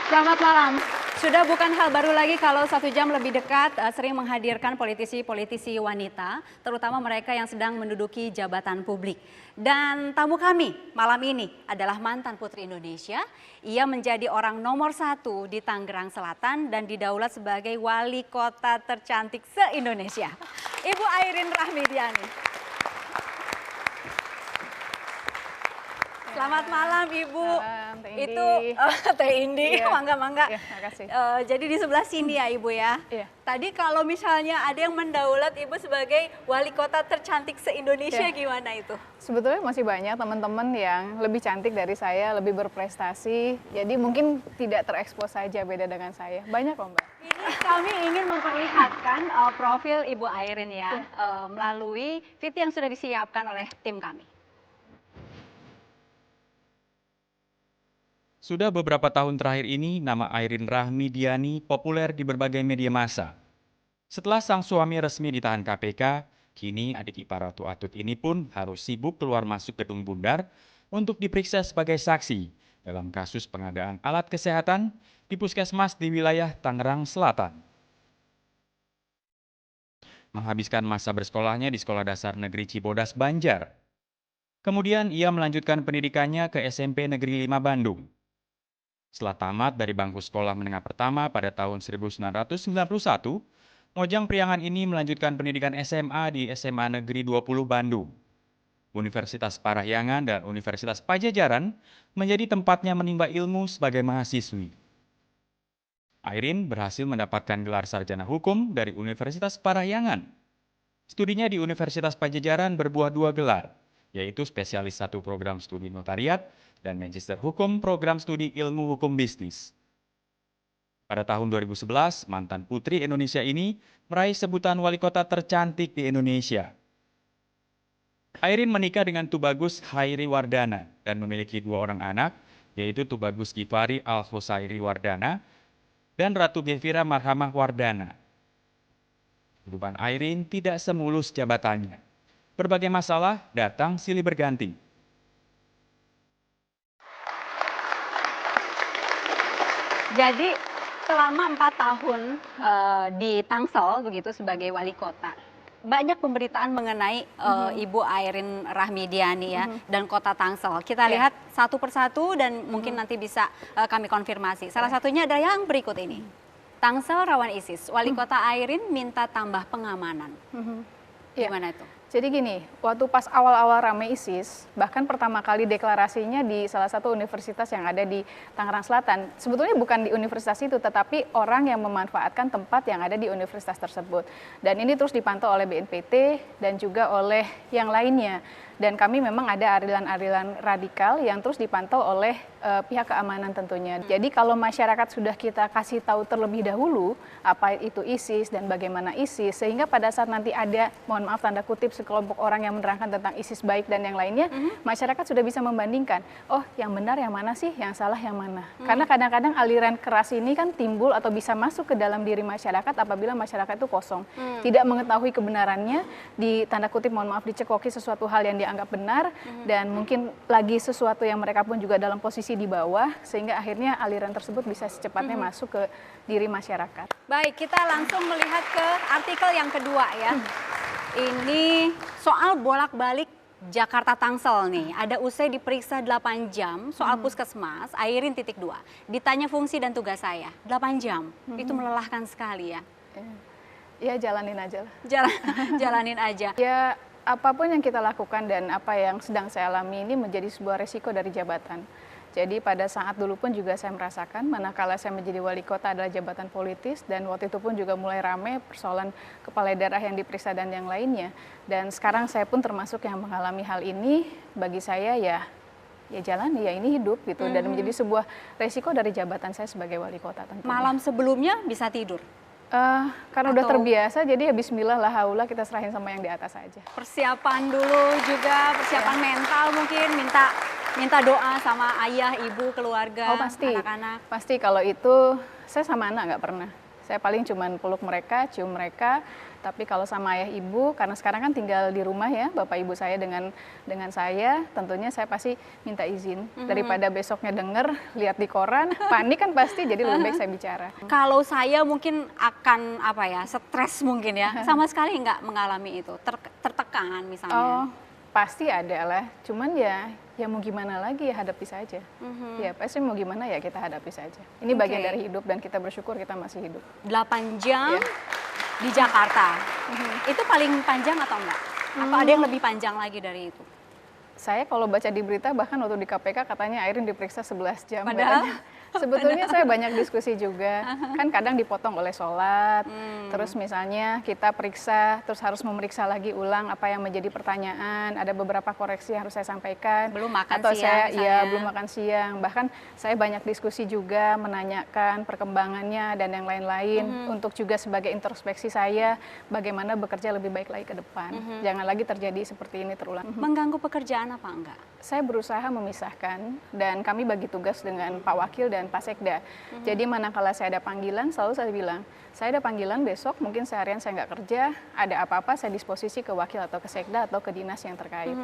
Selamat malam. Sudah bukan hal baru lagi kalau 1 jam lebih dekat sering menghadirkan politisi-politisi wanita, terutama mereka yang sedang menduduki jabatan publik. Dan tamu kami malam ini adalah mantan Putri Indonesia. Ia menjadi orang nomor 1 di Tangerang Selatan dan didaulat sebagai wali kota tercantik se-Indonesia. Ibu Airin Rahmidiani. Selamat malam Ibu. Malam, Teh Indi. Itu Teh Indi, Iya. mangga-mangga. Iya, makasih. Jadi di sebelah sini ya Ibu ya. Iya. Tadi kalau misalnya ada yang mendaulat Ibu sebagai wali kota tercantik se-Indonesia, Iya. gimana itu? Sebetulnya masih banyak teman-teman yang lebih cantik dari saya, lebih berprestasi. Jadi mungkin tidak terekspos saja beda dengan saya. Banyak kok Mbak. Ini kami ingin memperlihatkan profil Ibu Airin ya, melalui VT yang sudah disiapkan oleh tim kami. Sudah beberapa tahun terakhir ini, nama Airin Rahmidiani populer di berbagai media massa. Setelah sang suami resmi ditahan KPK, kini adik ipar Ratu Atut ini pun harus sibuk keluar masuk gedung Bundar untuk diperiksa sebagai saksi dalam kasus pengadaan alat kesehatan di puskesmas di wilayah Tangerang Selatan. Menghabiskan masa bersekolahnya di Sekolah Dasar Negeri Cibodas, Banjar. Kemudian ia melanjutkan pendidikannya ke SMP Negeri 5 Bandung. Setelah tamat dari bangku sekolah menengah pertama pada tahun 1991, Mojang Priangan ini melanjutkan pendidikan SMA di SMA Negeri 20 Bandung. Universitas Parahyangan dan Universitas Pajajaran menjadi tempatnya menimba ilmu sebagai mahasiswi. Airin berhasil mendapatkan gelar sarjana hukum dari Universitas Parahyangan. Studinya di Universitas Pajajaran berbuah 2 gelar, yaitu spesialis 1 program studi notariat dan Magister Hukum program studi ilmu hukum bisnis. Pada tahun 2011, mantan Putri Indonesia ini meraih sebutan wali kota tercantik di Indonesia. Airin menikah dengan Tubagus Hairi Wardana dan memiliki 2 orang anak, yaitu Tubagus Gifari Al-Husairi Wardana dan Ratu Gevira Marhamah Wardana. Kehidupan Airin tidak semulus jabatannya. Berbagai masalah datang silih berganti. Jadi selama 4 tahun di Tangsel begitu sebagai wali kota, banyak pemberitaan mengenai Ibu Airin Rahmidiani ya dan kota Tangsel. Kita lihat satu persatu dan mungkin nanti bisa kami konfirmasi. Salah satunya adalah yang berikut ini. Tangsel rawan ISIS, wali kota Airin minta tambah pengamanan. Gimana itu? Jadi gini, waktu pas awal-awal rame ISIS, bahkan pertama kali deklarasinya di salah satu universitas yang ada di Tangerang Selatan. Sebetulnya bukan di universitas itu, tetapi orang yang memanfaatkan tempat yang ada di universitas tersebut. Dan ini terus dipantau oleh BNPT dan juga oleh yang lainnya. Dan kami memang ada aliran-aliran radikal yang terus dipantau oleh pihak keamanan tentunya. Jadi kalau masyarakat sudah kita kasih tahu terlebih dahulu apa itu ISIS dan bagaimana ISIS, sehingga pada saat nanti ada, mohon maaf tanda kutip, sekelompok orang yang menerangkan tentang ISIS baik dan yang lainnya, masyarakat sudah bisa membandingkan, oh yang benar yang mana sih, yang salah yang mana. Karena kadang-kadang aliran keras ini kan timbul atau bisa masuk ke dalam diri masyarakat apabila masyarakat itu kosong. Tidak mengetahui kebenarannya, di tanda kutip mohon maaf dicekoki sesuatu hal yang dianggap benar, dan mungkin lagi sesuatu yang mereka pun juga dalam posisi di bawah, sehingga akhirnya aliran tersebut bisa secepatnya masuk ke diri masyarakat. Baik, kita langsung melihat ke artikel yang kedua ya. Ini soal bolak-balik Jakarta Tangsel nih. Ada usai diperiksa 8 jam soal puskesmas, Airin titik 2. Ditanya fungsi dan tugas saya, 8 jam. Itu melelahkan sekali ya. Ya jalanin aja lah. Jalanin aja. Ya apapun yang kita lakukan dan apa yang sedang saya alami ini menjadi sebuah resiko dari jabatan. Jadi pada saat dulu pun juga saya merasakan, manakala saya menjadi wali kota adalah jabatan politis, dan waktu itu pun juga mulai ramai persoalan kepala daerah yang diperiksa dan yang lainnya. Dan sekarang saya pun termasuk yang mengalami hal ini. Bagi saya ya jalan, ya ini hidup gitu, dan menjadi sebuah resiko dari jabatan saya sebagai wali kota tentunya. Malam sebelumnya bisa tidur? Karena udah terbiasa, jadi ya bismillah la haula, kita serahin sama yang di atas aja. Persiapan dulu juga, persiapan mental mungkin, minta doa sama ayah, ibu, keluarga, anak-anak. Pasti kalau itu saya sama anak nggak pernah. Saya paling cuman peluk mereka, cium mereka, Tapi kalau sama ayah ibu, karena sekarang kan tinggal di rumah ya, bapak ibu saya dengan saya, tentunya saya pasti minta izin. Daripada besoknya denger, lihat di koran, panik kan pasti, jadi lebih baik saya bicara. Kalau saya mungkin akan apa ya, stres mungkin ya, sama sekali nggak mengalami itu, tertekan misalnya. Oh, pasti ada lah. Cuman ya mau gimana lagi ya, hadapi saja. Ya pasti mau gimana ya kita hadapi saja. Ini bagian dari hidup dan kita bersyukur kita masih hidup. 8 jam Iya. di Jakarta, itu paling panjang atau enggak? Apa ada yang lebih panjang lagi dari itu? Saya kalau baca di berita bahkan waktu di KPK katanya Airin diperiksa 11 jam. Padahal? katanya. Sebetulnya saya banyak diskusi juga. Kan kadang dipotong oleh sholat, terus misalnya kita periksa, terus harus memeriksa lagi ulang apa yang menjadi pertanyaan, ada beberapa koreksi yang harus saya sampaikan. Belum makan Atau siang misalnya. belum makan siang. Bahkan saya banyak diskusi juga menanyakan perkembangannya dan yang lain-lain untuk juga sebagai introspeksi saya bagaimana bekerja lebih baik lagi ke depan. Jangan lagi terjadi seperti ini terulang. Mengganggu pekerjaan apa enggak? Saya berusaha memisahkan dan kami bagi tugas dengan Pak Wakil dan Pak Sekda. Jadi manakala saya ada panggilan, selalu saya bilang, saya ada panggilan besok, mungkin seharian saya nggak kerja, ada apa-apa saya disposisi ke Wakil atau ke Sekda atau ke dinas yang terkait.